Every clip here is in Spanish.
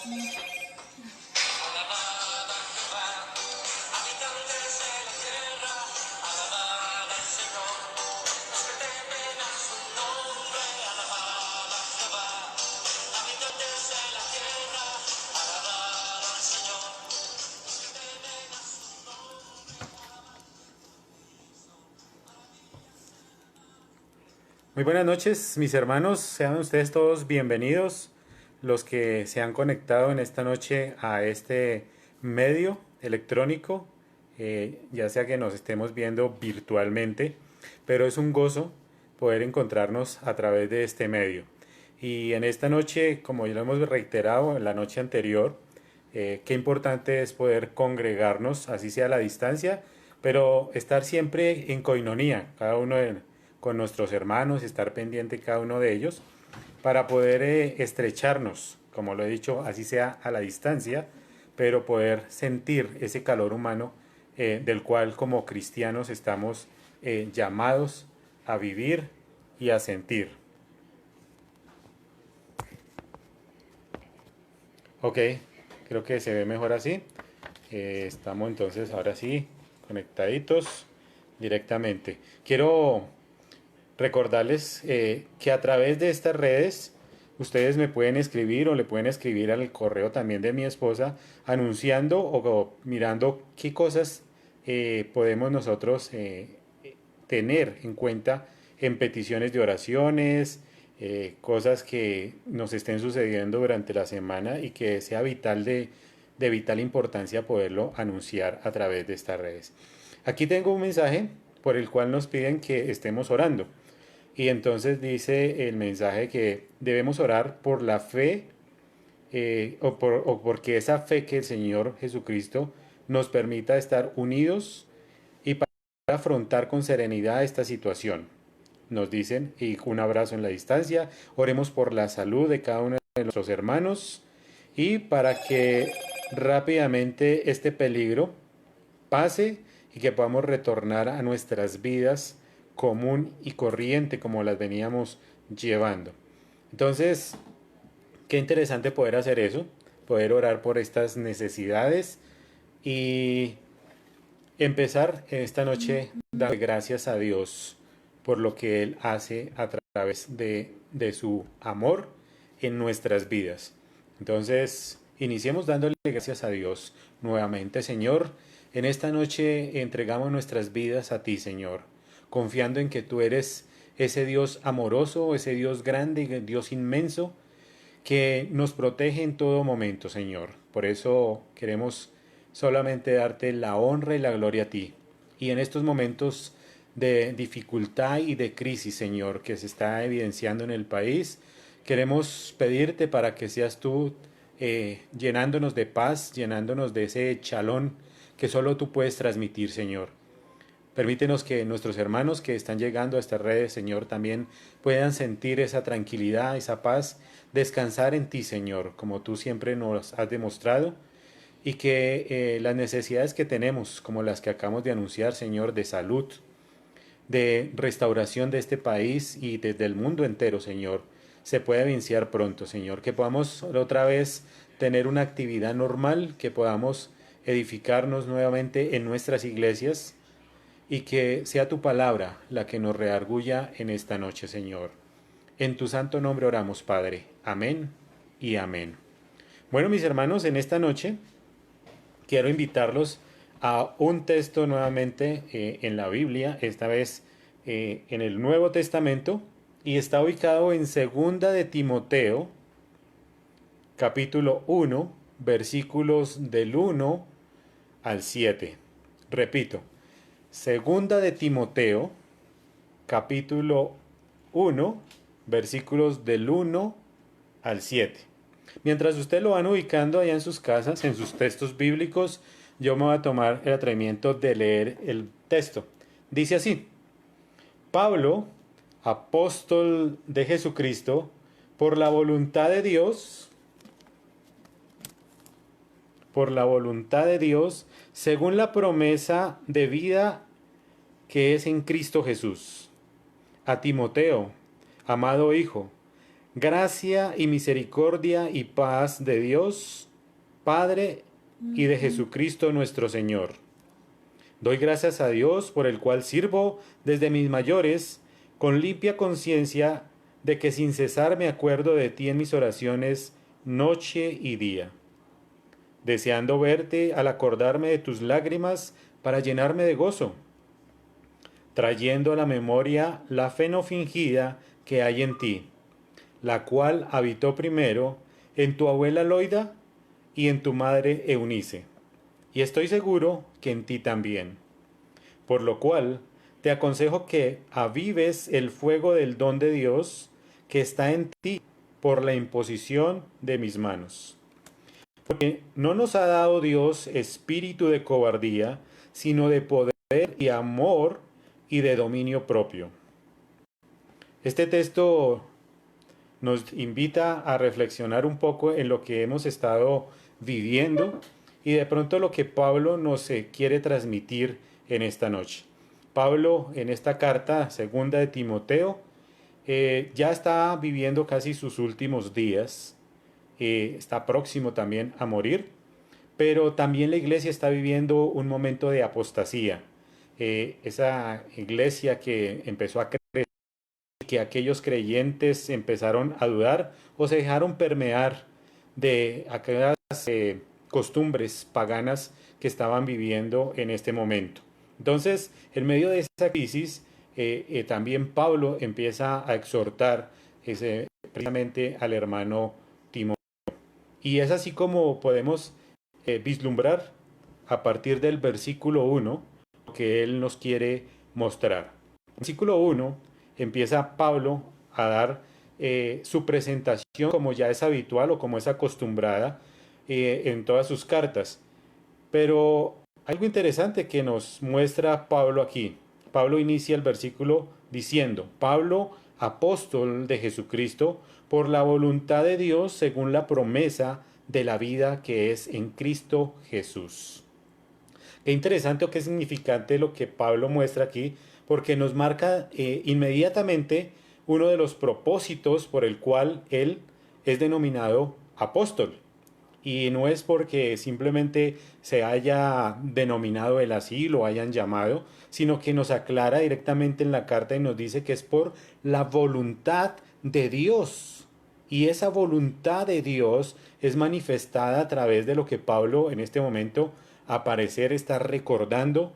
Alabad a Jehová, habitantes de la tierra, alabad al Señor, los que temen a su nombre. Alabad a Jehová, habitantes de la tierra, alabad al Señor, los que temen a su Muy buenas noches, mis hermanos. Sean ustedes todos bienvenidos, los que se han conectado en esta noche a este medio electrónico, ya sea que nos estemos viendo virtualmente, pero es un gozo poder encontrarnos a través de este medio. Y en esta noche, como ya lo hemos reiterado en la noche anterior, qué importante es poder congregarnos, así sea a la distancia, pero estar siempre en coinonía, cada uno con nuestros hermanos, estar pendiente cada uno de ellos, para poder estrecharnos, como lo he dicho, así sea a la distancia, pero poder sentir ese calor humano del cual como cristianos estamos llamados a vivir y a sentir. Ok, creo que se ve mejor así. Estamos entonces ahora sí conectaditos directamente. Quiero recordarles que a través de estas redes ustedes me pueden escribir o le pueden escribir al correo también de mi esposa anunciando o mirando qué cosas podemos nosotros tener en cuenta en peticiones de oraciones, cosas que nos estén sucediendo durante la semana y que sea vital de vital importancia poderlo anunciar a través de estas redes. Aquí tengo un mensaje por el cual nos piden que estemos orando. Y entonces dice el mensaje que debemos orar por la fe o porque esa fe que el Señor Jesucristo nos permita estar unidos y para afrontar con serenidad esta situación. Nos dicen, y un abrazo en la distancia, oremos por la salud de cada uno de nuestros hermanos y para que rápidamente este peligro pase y que podamos retornar a nuestras vidas común y corriente como las veníamos llevando. Entonces, qué interesante poder hacer eso, poder orar por estas necesidades y empezar esta noche dando gracias a Dios por lo que Él hace a través de su amor en nuestras vidas. Entonces, iniciemos dándole gracias a Dios nuevamente, Señor. En esta noche entregamos nuestras vidas a ti, Señor, confiando en que tú eres ese Dios amoroso, ese Dios grande, Dios inmenso, que nos protege en todo momento, Señor. Por eso queremos solamente darte la honra y la gloria a ti. Y en estos momentos de dificultad y de crisis, Señor, que se está evidenciando en el país, queremos pedirte para que seas tú llenándonos de paz, llenándonos de ese chalón que solo tú puedes transmitir, Señor. Permítenos que nuestros hermanos que están llegando a estas redes, Señor, también puedan sentir esa tranquilidad, esa paz, descansar en ti, Señor, como tú siempre nos has demostrado, y que las necesidades que tenemos, como las que acabamos de anunciar, Señor, de salud, de restauración de este país y desde el mundo entero, Señor, se pueda evidenciar pronto, Señor, que podamos otra vez tener una actividad normal, que podamos edificarnos nuevamente en nuestras iglesias, y que sea tu palabra la que nos reargulla en esta noche, Señor. En tu santo nombre oramos, Padre. Amén y amén. Bueno, mis hermanos, en esta noche quiero invitarlos a un texto nuevamente en la Biblia, esta vez en el Nuevo Testamento, y está ubicado en Segunda de Timoteo, capítulo 1, versículos del 1 al 7. Repito, Segunda de Timoteo, capítulo 1, versículos del 1 al 7. Mientras ustedes lo van ubicando allá en sus casas, en sus textos bíblicos, yo me voy a tomar el atrevimiento de leer el texto. Dice así: Pablo, apóstol de Jesucristo, por la voluntad de Dios, según la promesa de vida que es en Cristo Jesús. A Timoteo, amado hijo, Gracia y misericordia y paz de Dios, Padre, y de Jesucristo nuestro Señor. Doy gracias a Dios por el cual sirvo desde mis mayores, con limpia conciencia de que sin cesar me acuerdo de ti en mis oraciones noche y día, deseando verte al acordarme de tus lágrimas para llenarme de gozo, trayendo a la memoria la fe no fingida que hay en ti, la cual habitó primero en tu abuela Loida y en tu madre Eunice, y estoy seguro que en ti también. Por lo cual, te aconsejo que avives el fuego del don de Dios que está en ti por la imposición de mis manos. Porque no nos ha dado Dios espíritu de cobardía, sino de poder y amor y de dominio propio. Este texto nos invita a reflexionar un poco en lo que hemos estado viviendo y de pronto lo que Pablo nos quiere transmitir en esta noche. Pablo en esta carta segunda de Timoteo ya está viviendo casi sus últimos días, está próximo también a morir, pero también la iglesia está viviendo un momento de apostasía. Esa iglesia que empezó a crecer, que aquellos creyentes empezaron a dudar o se dejaron permear de aquellas costumbres paganas que estaban viviendo en este momento. Entonces, en medio de esa crisis, también Pablo empieza a exhortar precisamente al hermano Timoteo. Y es así como podemos vislumbrar a partir del versículo 1 lo que él nos quiere mostrar. Versículo 1 empieza Pablo a dar su presentación como ya es habitual o como es acostumbrada en todas sus cartas. Pero algo interesante que nos muestra Pablo aquí. Pablo inicia el versículo diciendo, Pablo, apóstol de Jesucristo, por la voluntad de Dios según la promesa de la vida que es en Cristo Jesús. Qué interesante o qué significante lo que Pablo muestra aquí, porque nos marca inmediatamente uno de los propósitos por el cual él es denominado apóstol. Y no es porque simplemente se haya denominado él así, lo hayan llamado, sino que nos aclara directamente en la carta y nos dice que es por la voluntad de Dios. Y esa voluntad de Dios es manifestada a través de lo que Pablo en este momento, a parecer, está recordando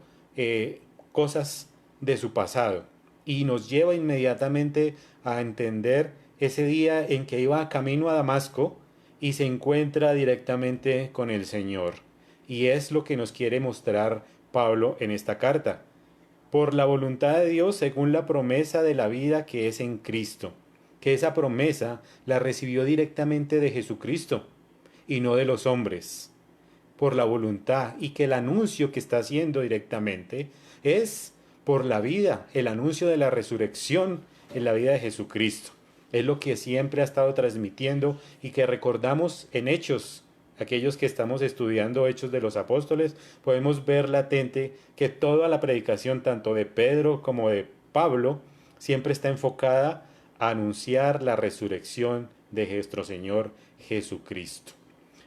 cosas de su pasado. Y nos lleva inmediatamente a entender ese día en que iba camino a Damasco y se encuentra directamente con el Señor. Y es lo que nos quiere mostrar Pablo en esta carta. Por la voluntad de Dios según la promesa de la vida que es en Cristo. Que esa promesa la recibió directamente de Jesucristo y no de los hombres. Por la voluntad, y que el anuncio que está haciendo directamente es por la vida, el anuncio de la resurrección en la vida de Jesucristo. Es lo que siempre ha estado transmitiendo y que recordamos en Hechos. Aquellos que estamos estudiando Hechos de los Apóstoles, podemos ver latente que toda la predicación, tanto de Pedro como de Pablo, siempre está enfocada a anunciar la resurrección de nuestro Señor Jesucristo.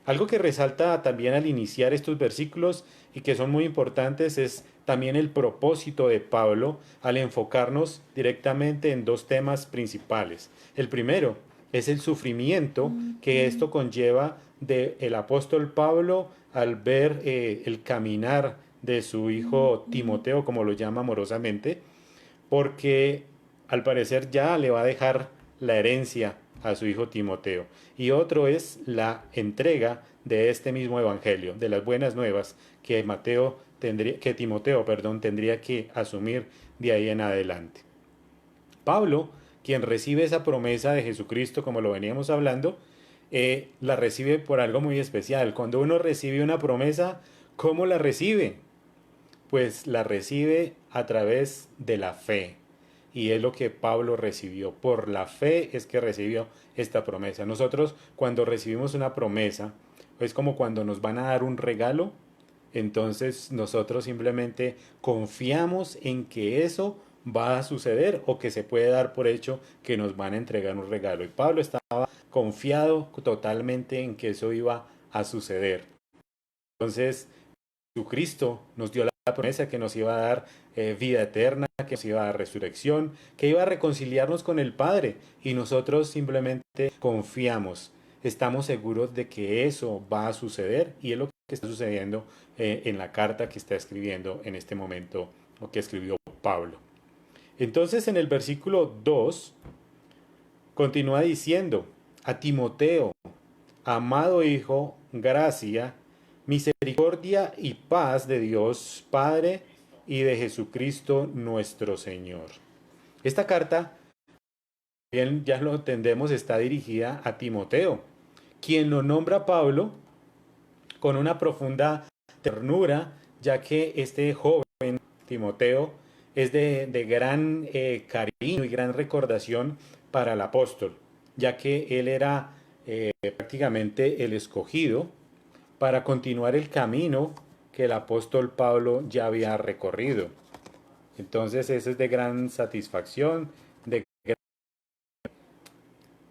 Algo que resalta también al iniciar estos versículos y que son muy importantes es también el propósito de Pablo al enfocarnos directamente en dos temas principales. El primero es el sufrimiento que esto conlleva del apóstol Pablo al ver el caminar de su hijo Timoteo, como lo llama amorosamente, porque al parecer ya le va a dejar la herencia a su hijo Timoteo. Y otro es la entrega de este mismo evangelio, de las buenas nuevas que Timoteo, tendría que asumir de ahí en adelante. Pablo, quien recibe esa promesa de Jesucristo, como lo veníamos hablando, la recibe por algo muy especial. Cuando uno recibe una promesa, ¿cómo la recibe? Pues la recibe a través de la fe. Y es lo que Pablo recibió. Por la fe es que recibió esta promesa. Nosotros cuando recibimos una promesa, es como cuando nos van a dar un regalo, entonces nosotros simplemente confiamos en que eso va a suceder o que se puede dar por hecho que nos van a entregar un regalo. Y Pablo estaba confiado totalmente en que eso iba a suceder. Entonces, Jesucristo nos dio la promesa que nos iba a dar vida eterna, que nos iba a dar resurrección, que iba a reconciliarnos con el Padre y nosotros simplemente confiamos, estamos seguros de que eso va a suceder y es lo que está sucediendo en la carta que está escribiendo en este momento o que escribió Pablo. Entonces en el versículo 2 continúa diciendo a Timoteo, amado hijo, gracia, misericordia y paz de Dios Padre y de Jesucristo nuestro Señor. Esta carta, bien ya lo entendemos, está dirigida a Timoteo, quien lo nombra Pablo con una profunda ternura, ya que este joven Timoteo es de gran cariño y gran recordación para el apóstol, ya que él era prácticamente el escogido para continuar el camino que el apóstol Pablo ya había recorrido. Entonces eso es de gran satisfacción, de gran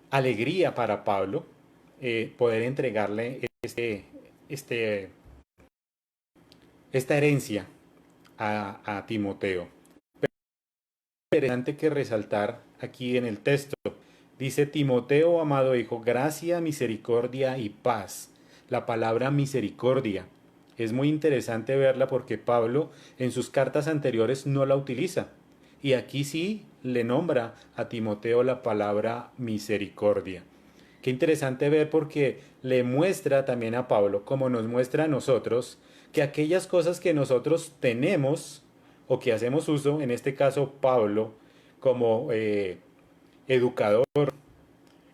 alegría para Pablo poder entregarle este, esta herencia a Timoteo. Pero es interesante que resaltar aquí en el texto. Dice Timoteo, amado hijo, gracia, misericordia y paz. La palabra misericordia es muy interesante verla porque Pablo en sus cartas anteriores no la utiliza. Y aquí sí le nombra a Timoteo la palabra misericordia. Qué interesante ver porque le muestra también a Pablo, como nos muestra a nosotros, que aquellas cosas que nosotros tenemos o que hacemos uso, en este caso Pablo, como educador,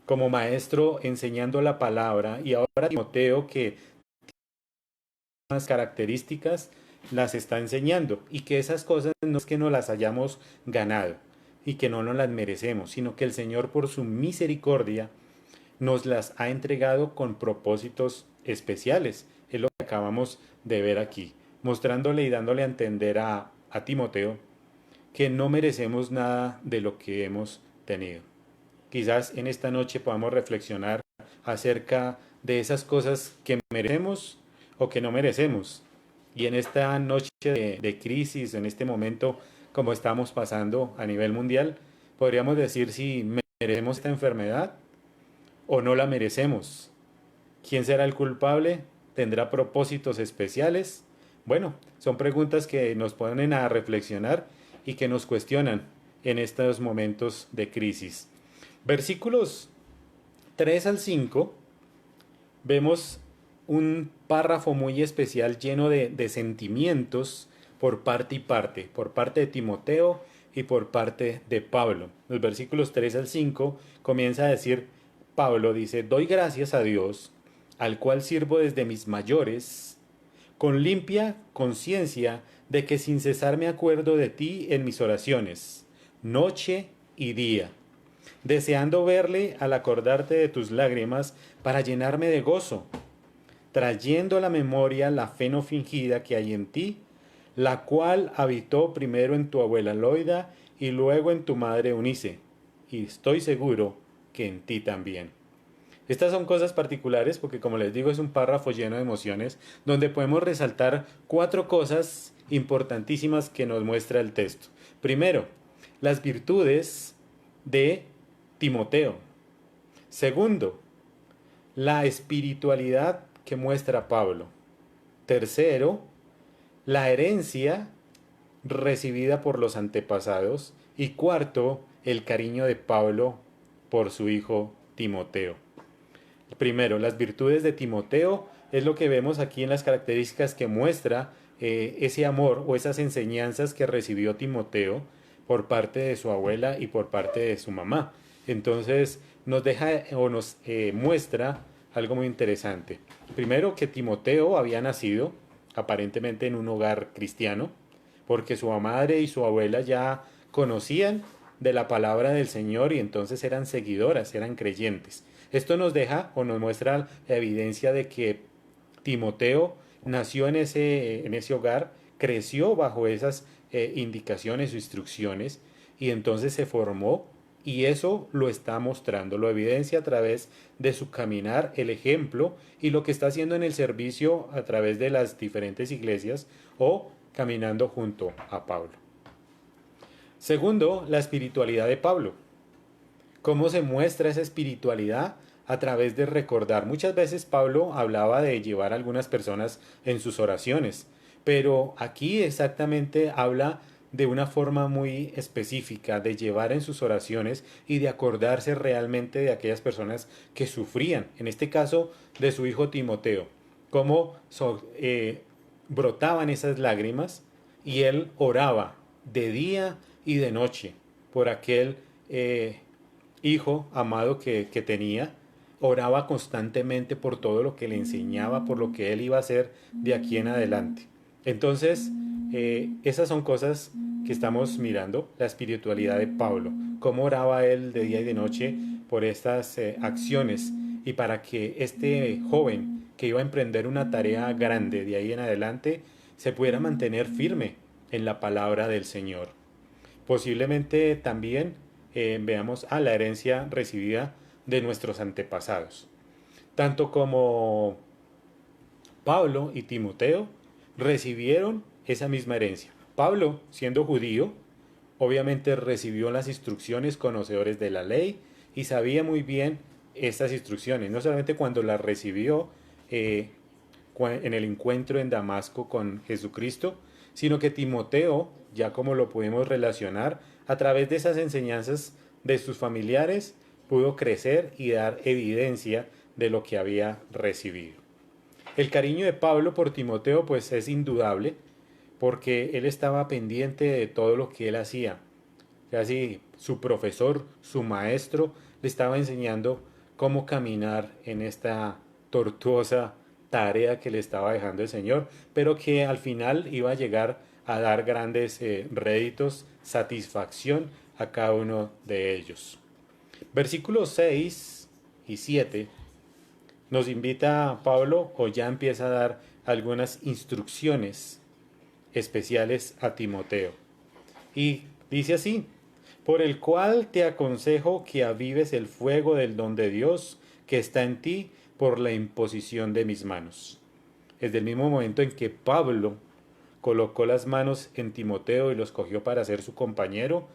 como maestro enseñando la palabra, y ahora Timoteo que las características las está enseñando y que esas cosas no es que no las hayamos ganado y que no nos las merecemos, sino que el Señor por su misericordia nos las ha entregado con propósitos especiales. Es lo que acabamos de ver aquí, mostrándole y dándole a entender a Timoteo que no merecemos nada de lo que hemos tenido. Quizás en esta noche podamos reflexionar acerca de esas cosas que merecemos o que no merecemos. Y en esta noche de crisis, en este momento como estamos pasando a nivel mundial, podríamos decir si merecemos esta enfermedad o no la merecemos. ¿Quién será el culpable? ¿Tendrá propósitos especiales? Bueno, son preguntas que nos ponen a reflexionar y que nos cuestionan en estos momentos de crisis. Versículos 3 al 5 vemos un párrafo muy especial lleno de sentimientos por parte y parte, por parte de Timoteo y por parte de Pablo. Los versículos 3 al 5 comienza a decir, Pablo dice, doy gracias a Dios, al cual sirvo desde mis mayores, con limpia conciencia de que sin cesar me acuerdo de ti en mis oraciones, noche y día, deseando verle al acordarte de tus lágrimas para llenarme de gozo, trayendo a la memoria la fe no fingida que hay en ti, la cual habitó primero en tu abuela Loida y luego en tu madre Eunice, y estoy seguro que en ti también. Estas son cosas particulares porque como les digo es un párrafo lleno de emociones donde podemos resaltar cuatro cosas importantísimas que nos muestra el texto. Primero, las virtudes de Timoteo. Segundo, la espiritualidad que muestra Pablo. Tercero, la herencia recibida por los antepasados. Y cuarto, el cariño de Pablo por su hijo Timoteo. Primero, las virtudes de Timoteo es lo que vemos aquí en las características que muestra ese amor o esas enseñanzas que recibió Timoteo por parte de su abuela y por parte de su mamá. Entonces nos deja o nos muestra algo muy interesante. Primero que Timoteo había nacido aparentemente en un hogar cristiano, porque su madre y su abuela ya conocían de la palabra del Señor y entonces eran seguidoras, eran creyentes. Esto nos deja o nos muestra la evidencia de que Timoteo nació en ese hogar, creció bajo esas indicaciones o instrucciones y entonces se formó y eso lo está mostrando, lo evidencia a través de su caminar, el ejemplo y lo que está haciendo en el servicio a través de las diferentes iglesias o caminando junto a Pablo. Segundo, la espiritualidad de Pablo. ¿Cómo se muestra esa espiritualidad? A través de recordar. Muchas veces Pablo hablaba de llevar a algunas personas en sus oraciones, pero aquí exactamente habla de una forma muy específica de llevar en sus oraciones y de acordarse realmente de aquellas personas que sufrían, en este caso de su hijo Timoteo, cómo brotaban esas lágrimas y él oraba de día y de noche por aquel hijo amado que tenía, oraba constantemente por todo lo que le enseñaba, por lo que él iba a hacer de aquí en adelante. Entonces, esas son cosas que estamos mirando, la espiritualidad de Pablo, cómo oraba él de día y de noche por estas acciones y para que este joven que iba a emprender una tarea grande de ahí en adelante se pudiera mantener firme en la palabra del Señor. Posiblemente también veamos a la herencia recibida de nuestros antepasados. Tanto como Pablo y Timoteo recibieron esa misma herencia. Pablo, siendo judío, obviamente recibió las instrucciones conocedores de la ley y sabía muy bien estas instrucciones, no solamente cuando las recibió eh, en el encuentro en Damasco con Jesucristo, sino que Timoteo, ya como lo pudimos relacionar, a través de esas enseñanzas de sus familiares, pudo crecer y dar evidencia de lo que había recibido. El cariño de Pablo por Timoteo pues es indudable, porque él estaba pendiente de todo lo que él hacía. Casi su profesor, su maestro, le estaba enseñando cómo caminar en esta tortuosa tarea que le estaba dejando el Señor, pero que al final iba a llegar a dar grandes réditos, satisfacción a cada uno de ellos. Versículos 6 y 7 nos invita a Pablo o ya empieza a dar algunas instrucciones especiales a Timoteo. Y dice así: por el cual te aconsejo que avives el fuego del don de Dios que está en ti por la imposición de mis manos. Desde el mismo momento en que Pablo colocó las manos en Timoteo y lo escogió para ser su compañero,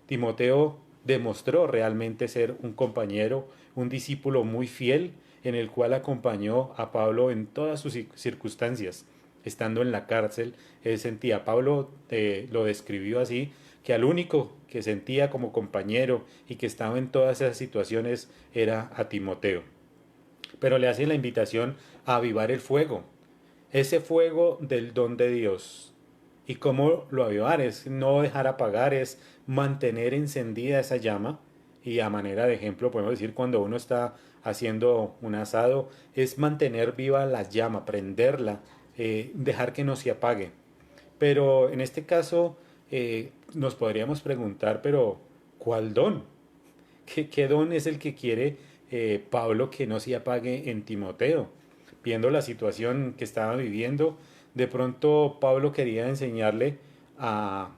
Timoteo demostró realmente ser un compañero, un discípulo muy fiel, en el cual acompañó a Pablo en todas sus circunstancias. Estando en la cárcel, él sentía, Pablo lo describió así, que al único que sentía como compañero y que estaba en todas esas situaciones era a Timoteo. Pero le hace la invitación a avivar el fuego, ese fuego del don de Dios. ¿Y cómo lo avivar? Es no dejar apagar, es mantener encendida esa llama. Y a manera de ejemplo podemos decir cuando uno está haciendo un asado, es mantener viva la llama, prenderla, dejar que no se apague. Pero en este caso nos podríamos preguntar, pero ¿cuál don? ¿Qué don es el que quiere Pablo que no se apague en Timoteo? Viendo la situación que estaba viviendo, de pronto Pablo quería enseñarle a,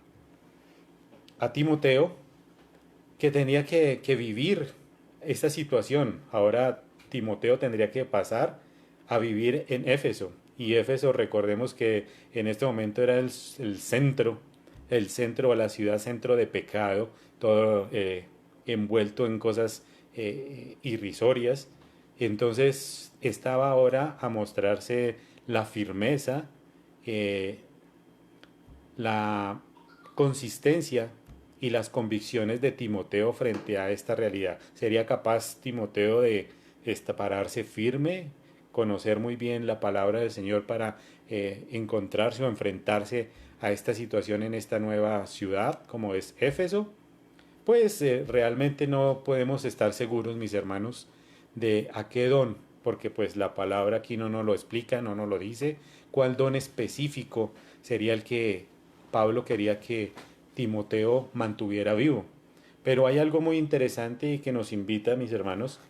a Timoteo que tenía que vivir esta situación. Ahora Timoteo tendría que pasar a vivir en Éfeso. Y Éfeso, recordemos que en este momento era el centro o la ciudad centro de pecado, todo envuelto en cosas irrisorias. Entonces estaba ahora a mostrarse la firmeza, eh, la consistencia y las convicciones de Timoteo frente a esta realidad. ¿Sería capaz Timoteo de pararse firme, conocer muy bien la palabra del Señor para encontrarse o enfrentarse a esta situación en esta nueva ciudad como es Éfeso? Pues realmente no podemos estar seguros, mis hermanos, de a qué don, porque pues la palabra aquí no nos lo explica, no nos lo dice, cuál don específico sería el que Pablo quería que Timoteo mantuviera vivo. Pero hay algo muy interesante y que nos invita, mis hermanos,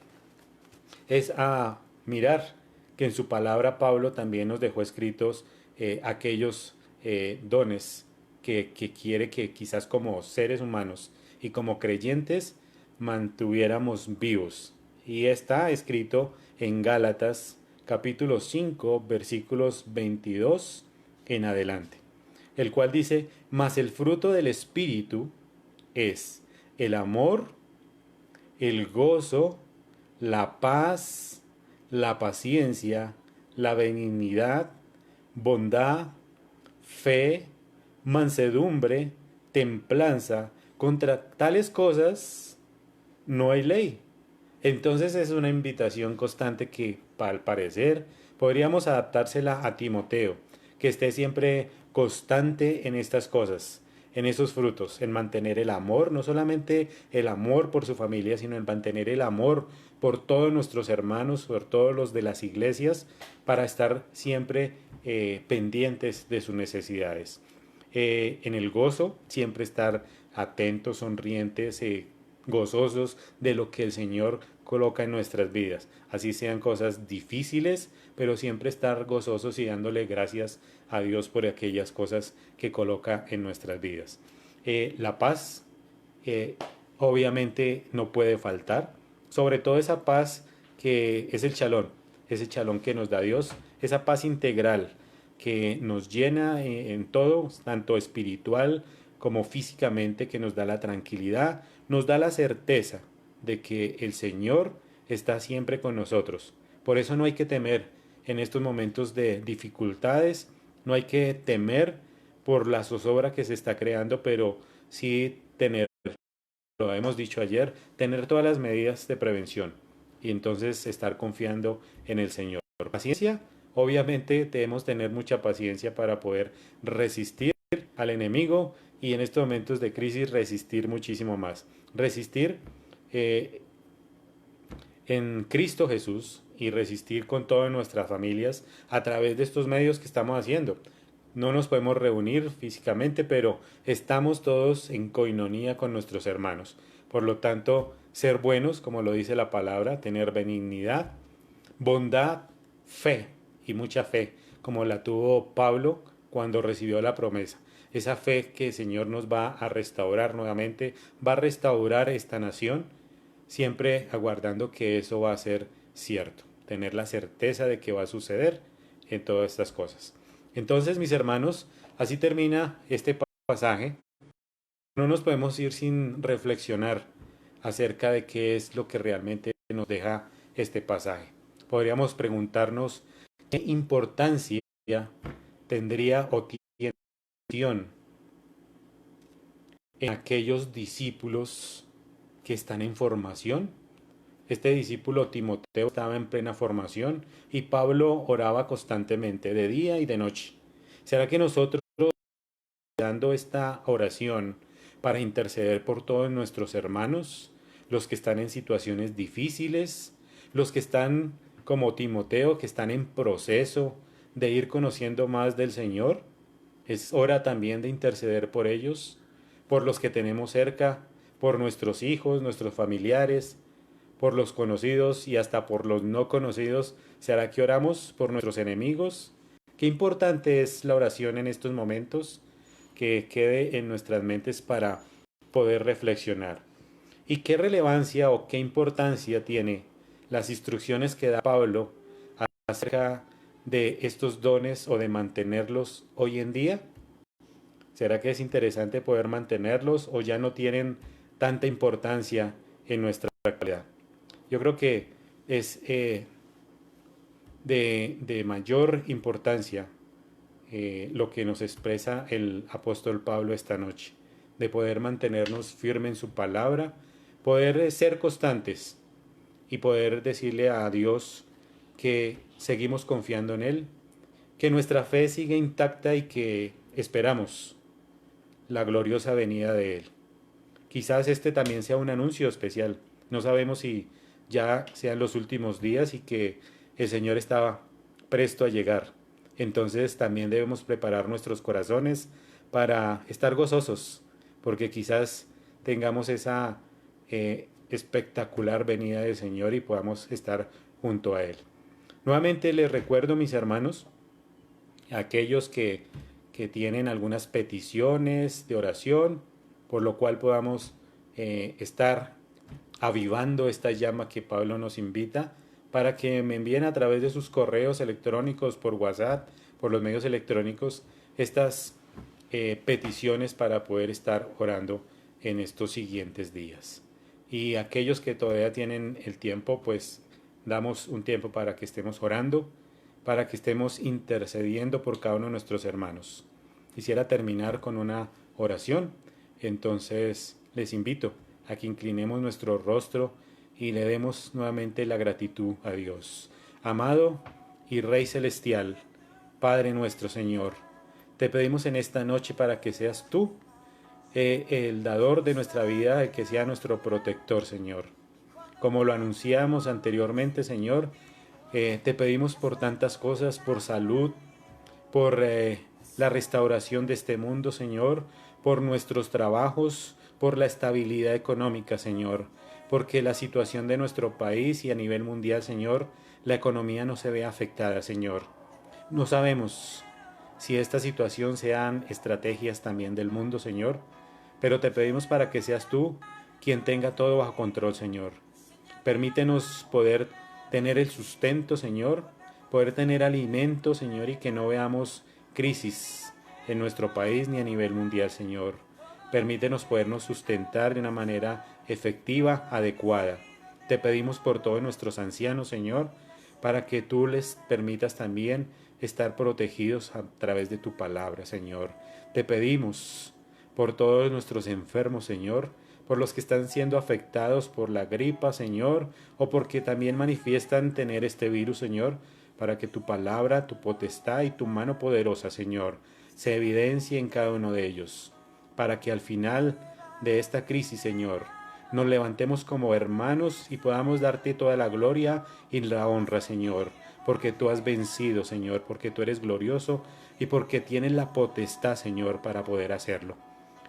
es a mirar que en su palabra Pablo también nos dejó escritos aquellos dones que quiere que quizás como seres humanos y como creyentes mantuviéramos vivos. Y está escrito en Gálatas capítulo 5 versículos 22 en adelante, el cual dice, mas el fruto del Espíritu es el amor, el gozo, la paz, la paciencia, la benignidad, bondad, fe, mansedumbre, templanza. Contra tales cosas no hay ley. Entonces es una invitación constante que, al parecer, podríamos adaptársela a Timoteo, que esté siempre constante en estas cosas, en esos frutos, en mantener el amor, no solamente el amor por su familia, sino en mantener el amor por todos nuestros hermanos, por todos los de las iglesias, para estar siempre pendientes de sus necesidades. En el gozo, siempre estar atentos, sonrientes, gozosos de lo que el Señor coloca en nuestras vidas. Así sean cosas difíciles, pero siempre estar gozosos y dándole gracias a Dios por aquellas cosas que coloca en nuestras vidas. La paz, eh, obviamente, no puede faltar. Sobre todo esa paz que es el chalón, ese chalón que nos da Dios, esa paz integral que nos llena en todo, tanto espiritual como físicamente, que nos da la tranquilidad, nos da la certeza de que el Señor está siempre con nosotros. Por eso no hay que temer en estos momentos de dificultades, no hay que temer por la zozobra que se está creando, pero sí tener, lo hemos dicho ayer, tener todas las medidas de prevención y entonces estar confiando en el Señor. Paciencia, obviamente debemos tener mucha paciencia para poder resistir al enemigo y en estos momentos de crisis resistir muchísimo más. Resistir eh, en Cristo Jesús y resistir con todas nuestras familias a través de estos medios que estamos haciendo. No nos podemos reunir físicamente, pero estamos todos en coinonía con nuestros hermanos. Por lo tanto, ser buenos, como lo dice la palabra, tener benignidad, bondad, fe y mucha fe, como la tuvo Pablo cuando recibió la promesa. Esa fe que el Señor nos va a restaurar nuevamente, va a restaurar esta nación, siempre aguardando que eso va a ser cierto, tener la certeza de que va a suceder en todas estas cosas. Entonces, mis hermanos, así termina este pasaje. No nos podemos ir sin reflexionar acerca de qué es lo que realmente nos deja este pasaje. Podríamos preguntarnos qué importancia tendría o tiene en aquellos discípulos que están en formación. Este discípulo Timoteo estaba en plena formación y Pablo oraba constantemente de día y de noche. ¿Será que nosotros, dando esta oración para interceder por todos nuestros hermanos, los que están en situaciones difíciles, los que están como Timoteo, que están en proceso de ir conociendo más del Señor? Es hora también de interceder por ellos, por los que tenemos cerca, por nuestros hijos, nuestros familiares, por los conocidos y hasta por los no conocidos. ¿Será que oramos por nuestros enemigos? Qué importante es la oración en estos momentos, que quede en nuestras mentes para poder reflexionar. ¿Y qué relevancia o qué importancia tiene las instrucciones que da Pablo acerca de estos dones o de mantenerlos hoy en día? ¿Será que es interesante poder mantenerlos o ya no tienen tanta importancia en nuestra actualidad? Yo creo que es de mayor importancia lo que nos expresa el apóstol Pablo esta noche, de poder mantenernos firmes en su palabra, poder ser constantes y poder decirle a Dios que seguimos confiando en Él, que nuestra fe sigue intacta y que esperamos la gloriosa venida de Él. Quizás este también sea un anuncio especial. No sabemos si ya sean los últimos días y que el Señor estaba presto a llegar. Entonces también debemos preparar nuestros corazones para estar gozosos, porque quizás tengamos esa espectacular venida del Señor y podamos estar junto a Él. Nuevamente les recuerdo, mis hermanos, aquellos que tienen algunas peticiones de oración, por lo cual podamos estar avivando esta llama que Pablo nos invita para que me envíen a través de sus correos electrónicos, por WhatsApp, por los medios electrónicos, estas peticiones para poder estar orando en estos siguientes días. Y aquellos que todavía tienen el tiempo, pues damos un tiempo para que estemos orando, para que estemos intercediendo por cada uno de nuestros hermanos. Quisiera terminar con una oración, entonces les invito a que inclinemos nuestro rostro y le demos nuevamente la gratitud a Dios. Amado y Rey Celestial, Padre nuestro Señor, te pedimos en esta noche para que seas tú el dador de nuestra vida, el que sea nuestro protector, Señor. Como lo anunciamos anteriormente, Señor, te pedimos por tantas cosas, por salud, por la restauración de este mundo, Señor, por nuestros trabajos, por la estabilidad económica, Señor, porque la situación de nuestro país y a nivel mundial, Señor, la economía no se ve afectada, Señor. No sabemos si esta situación sean estrategias también del mundo, Señor, pero te pedimos para que seas tú quien tenga todo bajo control, Señor. Permítenos poder tener el sustento, Señor, poder tener alimento, Señor, y que no veamos crisis en nuestro país ni a nivel mundial, Señor. Permítenos podernos sustentar de una manera efectiva, adecuada. Te pedimos por todos nuestros ancianos, Señor, para que tú les permitas también estar protegidos a través de tu palabra, Señor. Te pedimos por todos nuestros enfermos, Señor, por los que están siendo afectados por la gripa, Señor, o porque también manifiestan tener este virus, Señor, para que tu palabra, tu potestad y tu mano poderosa, Señor, se evidencie en cada uno de ellos, para que al final de esta crisis, Señor, nos levantemos como hermanos y podamos darte toda la gloria y la honra, Señor, porque tú has vencido, Señor, porque tú eres glorioso y porque tienes la potestad, Señor, para poder hacerlo.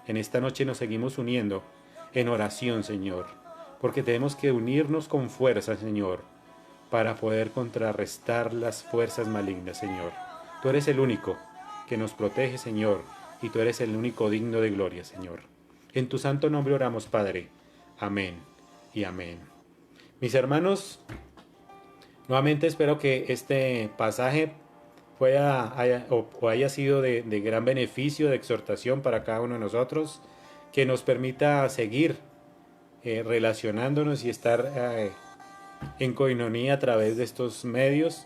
En esta noche nos seguimos uniendo en oración, Señor, porque tenemos que unirnos con fuerza, Señor, para poder contrarrestar las fuerzas malignas, Señor. Tú eres el único que nos protege, Señor, y tú eres el único digno de gloria, Señor. En tu santo nombre oramos, Padre. Amén y amén. Mis hermanos, nuevamente espero que este pasaje haya sido de gran beneficio, de exhortación para cada uno de nosotros, que nos permita seguir relacionándonos y estar en coinonía a través de estos medios,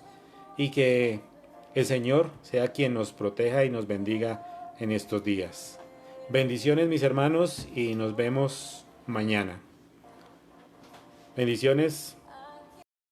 y que el Señor sea quien nos proteja y nos bendiga en estos días. Bendiciones, mis hermanos, y nos vemos mañana. Bendiciones.